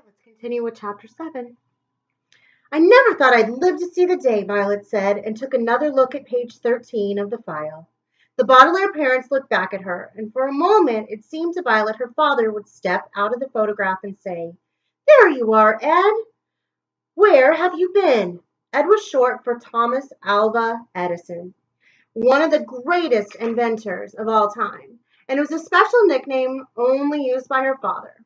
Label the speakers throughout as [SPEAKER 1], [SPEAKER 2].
[SPEAKER 1] Let's continue with chapter 7. I never thought I'd live to see the day, Violet said, and took another look at page 13 of the file. The Baudelaire parents looked back at her, and for a moment it seemed to Violet her father would step out of the photograph and say, "There you are, Ed! Where have you been?" Ed was short for Thomas Alva Edison, one of the greatest inventors of all time, and it was a special nickname only used by her father.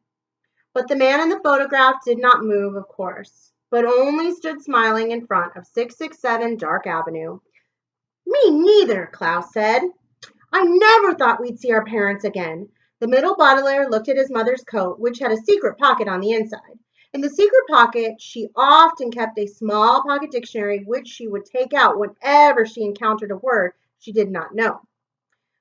[SPEAKER 1] But the man in the photograph did not move, of course, but only stood smiling in front of 667 Dark Avenue. "Me neither," Klaus said. "I never thought we'd see our parents again." The middle Baudelaire looked at his mother's coat, which had a secret pocket on the inside. In the secret pocket, she often kept a small pocket dictionary, which she would take out whenever she encountered a word she did not know.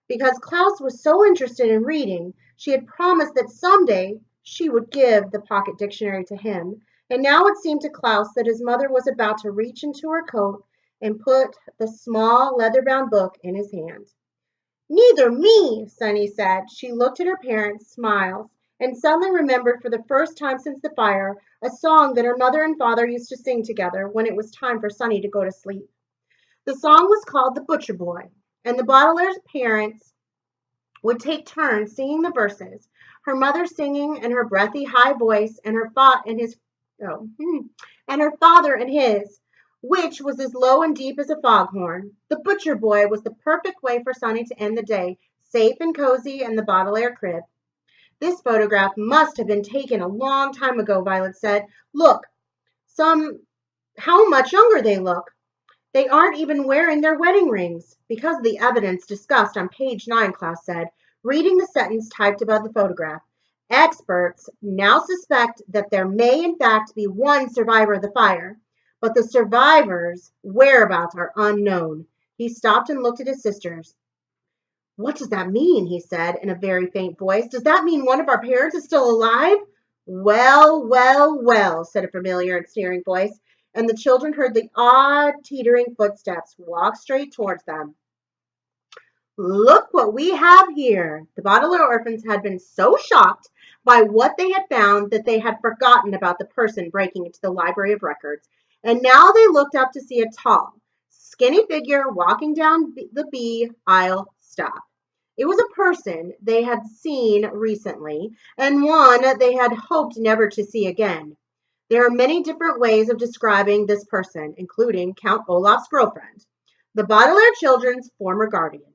[SPEAKER 1] Because Klaus was so interested in reading, she had promised that someday she would give the pocket dictionary to him, and now it seemed to Klaus that his mother was about to reach into her coat and put the small leather-bound book in his hand. "Neither me," Sunny said. She looked at her parents, smiled, and suddenly remembered for the first time since the fire a song that her mother and father used to sing together when it was time for Sunny to go to sleep. The song was called "The Butcher Boy," and the Baudelaire's parents would take turns singing the verses, her mother singing in her breathy high voice, and her father and his, which was as low and deep as a foghorn. The butcher boy was the perfect way for Sunny to end the day, safe and cozy in the Baudelaire crib. "This photograph must have been taken a long time ago," Violet said. "Look, how much younger they look. They aren't even wearing their wedding rings." "Because of the evidence discussed on page 9, Klaus said, reading the sentence typed above the photograph. "Experts now suspect that there may in fact be one survivor of the fire, but the survivor's whereabouts are unknown." He stopped and looked at his sisters. "What does that mean?" he said in a very faint voice. "Does that mean one of our parents is still alive?" "Well, well, well," said a familiar and sneering voice, and the children heard the odd, teetering footsteps walk straight towards them. "Look what we have here." The Baudelaire orphans had been so shocked by what they had found that they had forgotten about the person breaking into the Library of Records, and now they looked up to see a tall, skinny figure walking down the B aisle stop. It was a person they had seen recently, and one they had hoped never to see again. There are many different ways of describing this person, including Count Olaf's girlfriend, the Baudelaire children's former guardian,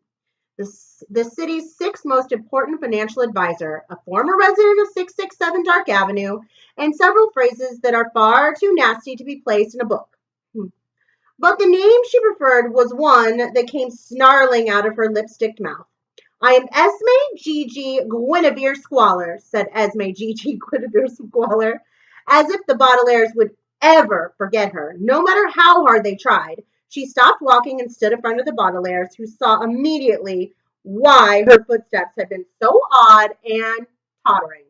[SPEAKER 1] the city's sixth most important financial advisor, a former resident of 667 Dark Avenue, and several phrases that are far too nasty to be placed in a book. But the name she preferred was one that came snarling out of her lipsticked mouth. "I am Esme Gigi Guinevere Squalor," said Esme Gigi Guinevere Squalor, as if the Baudelaires would ever forget her, no matter how hard they tried. She stopped walking and stood in front of the Baudelaires, who saw immediately why her footsteps had been so odd and tottering.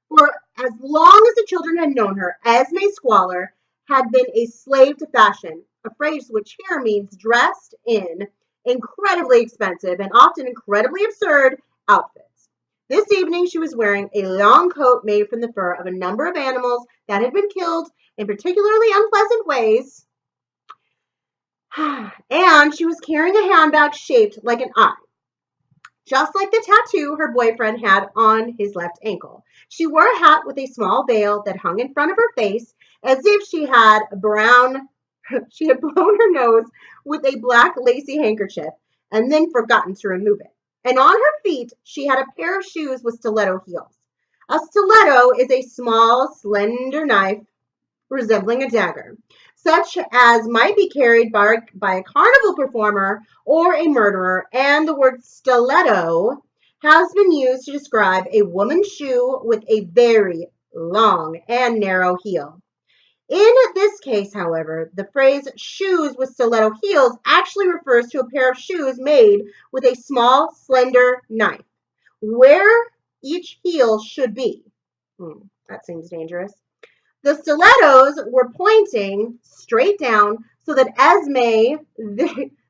[SPEAKER 1] For as long as the children had known her, Esme Squalor had been a slave to fashion, a phrase which here means dressed in incredibly expensive and often incredibly absurd outfits. This evening she was wearing a long coat made from the fur of a number of animals that had been killed in particularly unpleasant ways, and she was carrying a handbag shaped like an eye, just like the tattoo her boyfriend had on his left ankle. She wore a hat with a small veil that hung in front of her face, as if she had blown her nose with a black lacy handkerchief and then forgotten to remove it. And on her feet, she had a pair of shoes with stiletto heels. A stiletto is a small, slender knife resembling a dagger, such as might be carried by a carnival performer or a murderer, and the word stiletto has been used to describe a woman's shoe with a very long and narrow heel. In this case, however, the phrase "shoes with stiletto heels" actually refers to a pair of shoes made with a small, slender knife, where each heel should be. That seems dangerous. The stilettos were pointing straight down so that Esme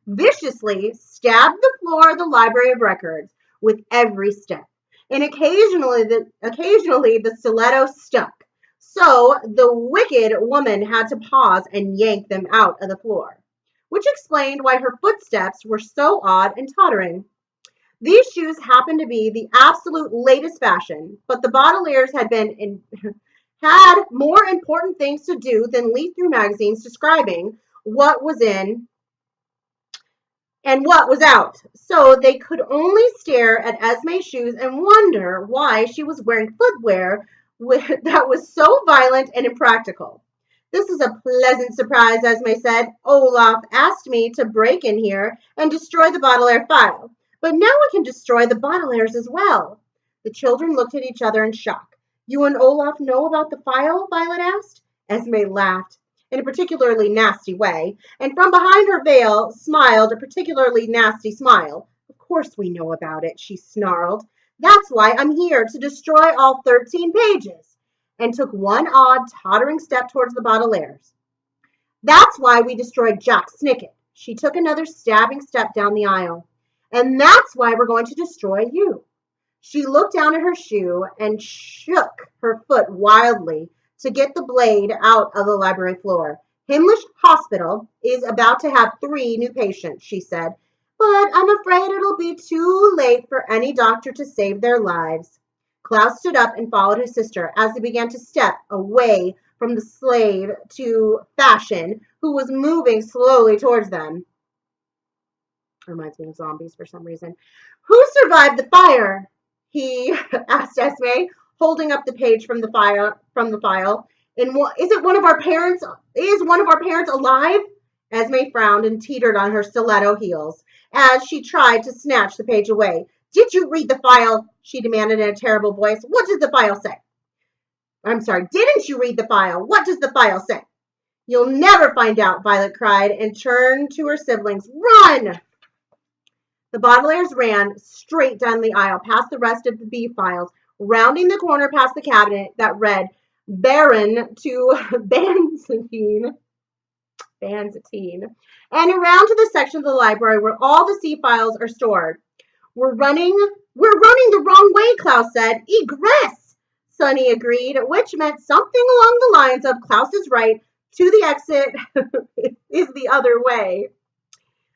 [SPEAKER 1] viciously stabbed the floor of the Library of Records with every step. And occasionally the stiletto stuck, So the wicked woman had to pause and yank them out of the floor, which explained why her footsteps were so odd and tottering. These shoes happened to be the absolute latest fashion, but the Baudelaires had more important things to do than leaf through magazines describing what was in and what was out. So they could only stare at Esme's shoes and wonder why she was wearing footwear that was so violent and impractical. This is a pleasant surprise, Esme said. Olaf asked me to break in here and destroy the Baudelaire file, but now we can destroy the Baudelaires as well. The children looked at each other in shock. You and Olaf know about the file? Violet asked. Esme laughed in a particularly nasty way, and from behind her veil smiled a particularly nasty smile. Of course we know about it, she snarled. That's why I'm here, to destroy all 13 pages, and took one odd, tottering step towards the Baudelaires. That's why we destroyed Jack Snicket. She took another stabbing step down the aisle. And that's why we're going to destroy you. She looked down at her shoe and shook her foot wildly to get the blade out of the library floor. Himmlish Hospital is about to have 3 new patients, she said, but I'm afraid it'll be too late for any doctor to save their lives. Klaus stood up and followed his sister as they began to step away from the slave to Fashion, who was moving slowly towards them. Reminds me of zombies for some reason. Who survived the fire? He asked Esme, holding up the page from the file. Is one of our parents alive? Esme frowned and teetered on her stiletto heels as she tried to snatch the page away. Did you read the file? She demanded in a terrible voice. What does the file say? I'm sorry, didn't you read the file? What does the file say? You'll never find out, Violet cried and turned to her siblings. Run! The Baudelaires ran straight down the aisle, past the rest of the B files, rounding the corner past the cabinet that read Baron to Banzatine, and around to the section of the library where all the C files are stored. We're running the wrong way, Klaus said. Egress, Sonny agreed, which meant something along the lines of Klaus is right, to the exit is the other way.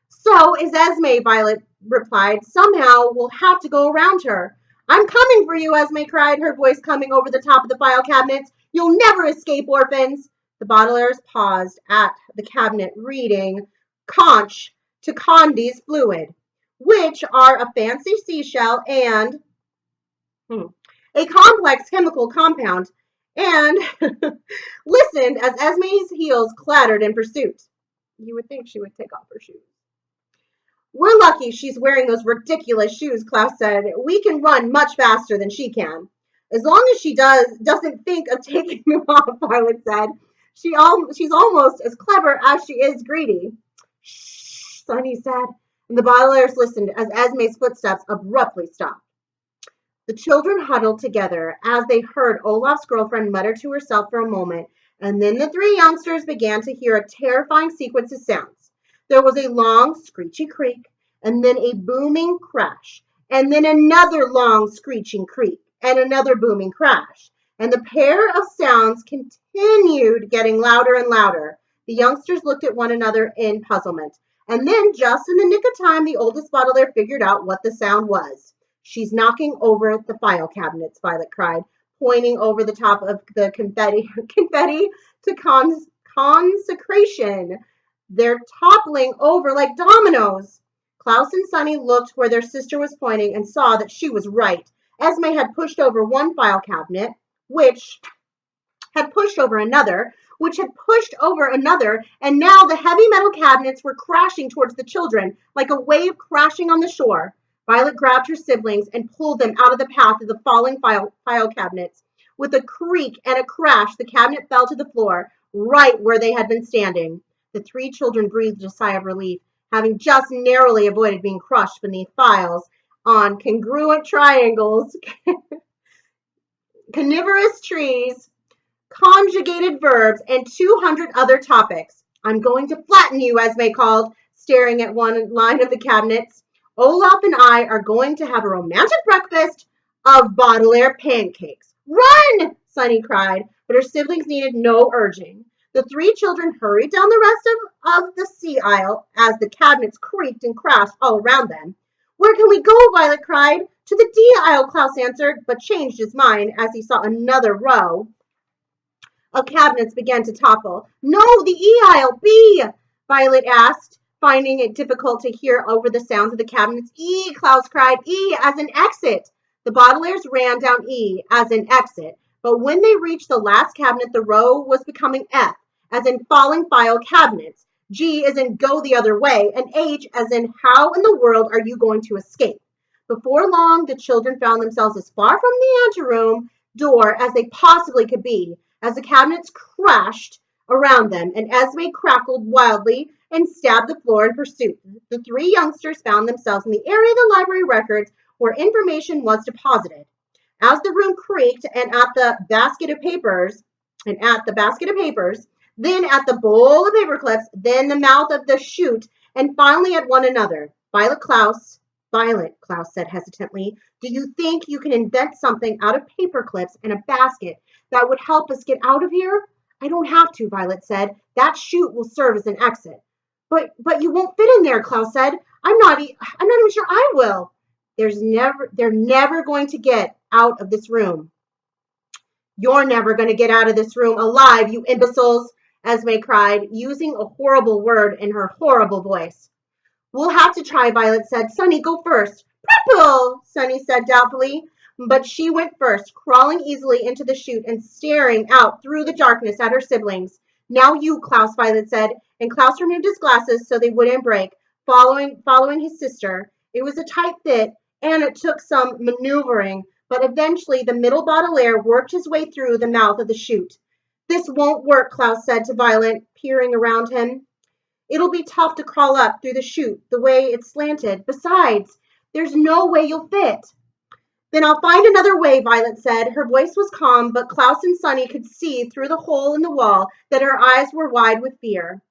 [SPEAKER 1] So is Esme, Violet replied. Somehow we'll have to go around her. I'm coming for you, Esme cried, her voice coming over the top of the file cabinets. You'll never escape, orphans. The Baudelaires paused at the cabinet, reading Conch to Condy's fluid, which are a fancy seashell and a complex chemical compound, and listened as Esme's heels clattered in pursuit. You would think she would take off her shoes. We're lucky she's wearing those ridiculous shoes, Klaus said. We can run much faster than she can. As long as she doesn't think of taking them off, Violet said. She's almost as clever as she is greedy. Shh, Sonny said, and the Baudelaires listened as Esme's footsteps abruptly stopped. The children huddled together as they heard Olaf's girlfriend mutter to herself for a moment, and then the 3 youngsters began to hear a terrifying sequence of sounds. There was a long, screechy creak, and then a booming crash, and then another long, screeching creak, and another booming crash. And the pair of sounds continued getting louder and louder. The youngsters looked at one another in puzzlement. And then, just in the nick of time, the oldest Baudelaire figured out what the sound was. She's knocking over the file cabinets, Violet cried, pointing over the top of the confetti to consecration. They're toppling over like dominoes. Klaus and Sonny looked where their sister was pointing and saw that she was right. Esme had pushed over one file cabinet, which had pushed over another, which had pushed over another, and now the heavy metal cabinets were crashing towards the children like a wave crashing on the shore. Violet grabbed her siblings and pulled them out of the path of the falling file cabinets. With a creak and a crash, the cabinet fell to the floor, right where they had been standing. The 3 children breathed a sigh of relief, having just narrowly avoided being crushed beneath files on congruent triangles, carnivorous trees, conjugated verbs, and 200 other topics. I'm going to flatten you, Esme called, staring at one line of the cabinets. Olaf and I are going to have a romantic breakfast of Baudelaire pancakes. Run! Sonny cried, but her siblings needed no urging. The three children hurried down the rest of the C aisle as the cabinets creaked and crashed all around them. Where can we go? Violet cried. To the D aisle, Klaus answered, but changed his mind as he saw another row of cabinets began to topple. No, the E aisle, B, Violet asked, finding it difficult to hear over the sounds of the cabinets. E, Klaus cried, E as in exit. The Baudelaires ran down E as in exit, but when they reached the last cabinet, the row was becoming F, as in falling file cabinets. G as in go the other way, and H as in how in the world are you going to escape? Before long, the children found themselves as far from the anteroom door as they possibly could be, as the cabinets crashed around them and Esme crackled wildly and stabbed the floor in pursuit. The three youngsters found themselves in the area of the library records where information was deposited. As the room creaked and at the basket of papers, then at the bowl of paper clips, then the mouth of the chute, and finally at one another. Violet, Klaus said hesitantly, do you think you can invent something out of paper clips and a basket that would help us get out of here? I don't have to, Violet said. That chute will serve as an exit. But you won't fit in there, Klaus said. I'm not even sure I will. They're never going to get out of this room. You're never going to get out of this room alive, you imbeciles, Esme cried, using a horrible word in her horrible voice. We'll have to try, Violet said. Sunny, go first. Purple, Sunny said doubtfully. But she went first, crawling easily into the chute and staring out through the darkness at her siblings. Now you, Klaus, Violet said, and Klaus removed his glasses so they wouldn't break, following his sister. It was a tight fit, and it took some maneuvering, but eventually the middle Baudelaire worked his way through the mouth of the chute. This won't work, Klaus said to Violet, peering around him. It'll be tough to crawl up through the chute, the way it's slanted. Besides, there's no way you'll fit. Then I'll find another way, Violet said. Her voice was calm, but Klaus and Sunny could see through the hole in the wall that her eyes were wide with fear.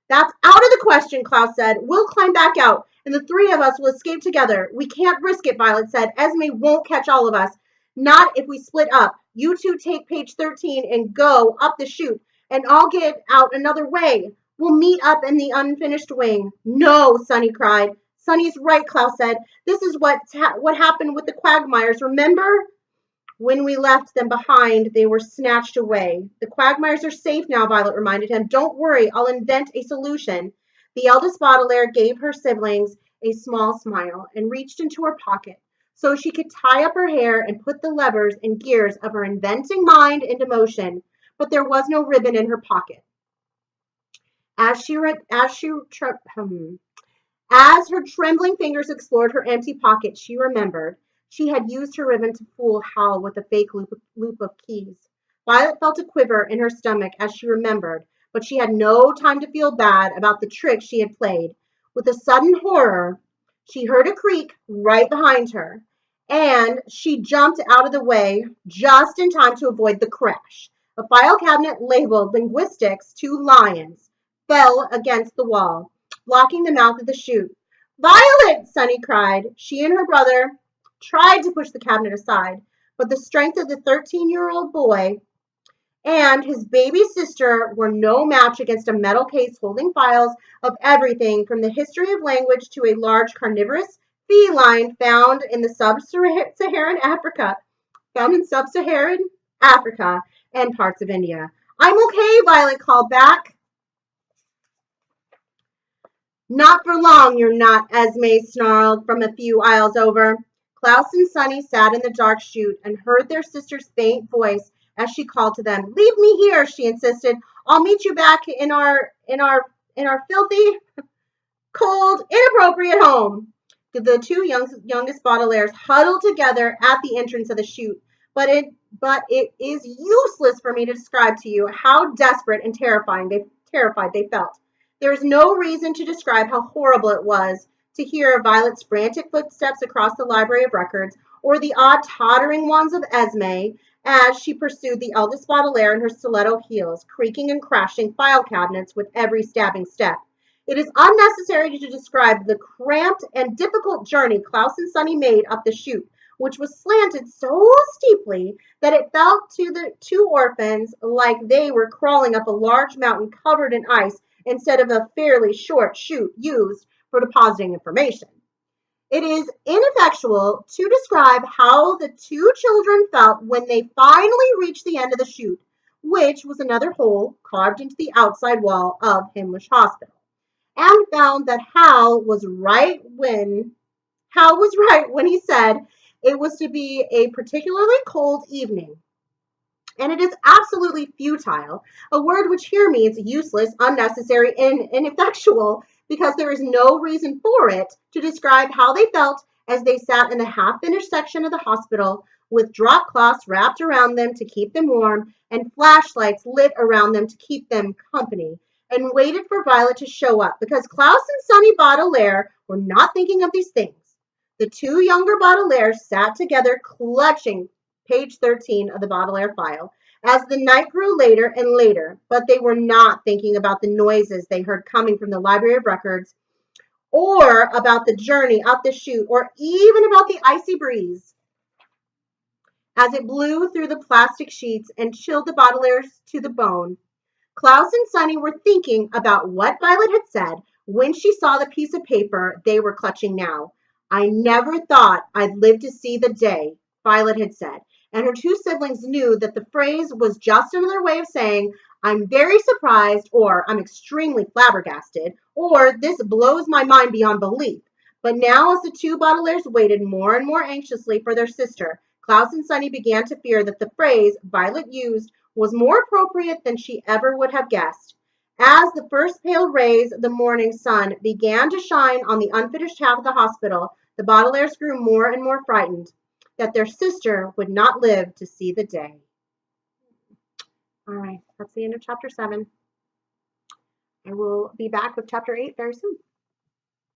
[SPEAKER 1] That's out of the question, Klaus said. We'll climb back out, and the three of us will escape together. We can't risk it, Violet said. Esme won't catch all of us. Not if we split up. You two take page 13 and go up the chute, and I'll get out another way. We'll meet up in the unfinished wing. No, Sunny cried. Sunny's right, Klaus said. This is what happened with the Quagmires, remember? When we left them behind, they were snatched away. The Quagmires are safe now, Violet reminded him. Don't worry, I'll invent a solution. The eldest Baudelaire gave her siblings a small smile and reached into her pocket so she could tie up her hair and put the levers and gears of her inventing mind into motion. But there was no ribbon in her pocket. As her trembling fingers explored her empty pocket, she remembered. She had used her ribbon to fool Hal with a fake loop of keys. Violet felt a quiver in her stomach as she remembered, but she had no time to feel bad about the trick she had played. With a sudden horror, she heard a creak right behind her, and she jumped out of the way just in time to avoid the crash. A file cabinet labeled Linguistics 2 Lions fell against the wall, blocking the mouth of the chute. Violet, Sunny cried. She and her brother tried to push the cabinet aside, but the strength of the 13-year-old boy and his baby sister were no match against a metal case holding files of everything from the history of language to a large carnivorous feline found in sub-Saharan Africa and parts of India. I'm okay, Violet called back. Not for long, you're not, Esme snarled from a few aisles over. Klaus and Sunny sat in the dark chute and heard their sister's faint voice as she called to them. Leave me here, she insisted. I'll meet you back in our filthy, cold, inappropriate home. The two youngest Baudelaires huddled together at the entrance of the chute, but it is useless for me to describe to you how desperate and terrified they felt. There is no reason to describe how horrible it was to hear Violet's frantic footsteps across the library of records, or the odd tottering ones of Esme as she pursued the eldest Baudelaire in her stiletto heels, creaking and crashing file cabinets with every stabbing step. It is unnecessary to describe the cramped and difficult journey Klaus and Sunny made up the chute, which was slanted so steeply that it felt to the two orphans like they were crawling up a large mountain covered in ice instead of a fairly short chute used for depositing information. It is ineffectual to describe how the two children felt when they finally reached the end of the chute, which was another hole carved into the outside wall of Himmlish Hospital, and found that Hal was right when he said it was to be a particularly cold evening. And it is absolutely futile, a word which here means useless, unnecessary, and ineffectual, because there is no reason for it, to describe how they felt as they sat in the half-finished section of the hospital with drop cloths wrapped around them to keep them warm and flashlights lit around them to keep them company, and waited for Violet to show up, because Klaus and Sonny Baudelaire were not thinking of these things. The two younger Baudelaires sat together, clutching page 13 of the Baudelaire file, as the night grew later and later, but they were not thinking about the noises they heard coming from the Library of Records, or about the journey up the chute, or even about the icy breeze as it blew through the plastic sheets and chilled the Baudelaires to the bone. Klaus and Sonny were thinking about what Violet had said when she saw the piece of paper they were clutching now. "I never thought I'd live to see the day," Violet had said, and her two siblings knew that the phrase was just another way of saying, "I'm very surprised," or "I'm extremely flabbergasted," or "this blows my mind beyond belief." But now, as the two Baudelaires waited more and more anxiously for their sister, Klaus and Sonny began to fear that the phrase Violet used was more appropriate than she ever would have guessed. As the first pale rays of the morning sun began to shine on the unfinished half of the hospital, the Baudelaires grew more and more frightened that their sister would not live to see the day. All right, that's the end of chapter 7. I will be back with chapter 8 very soon.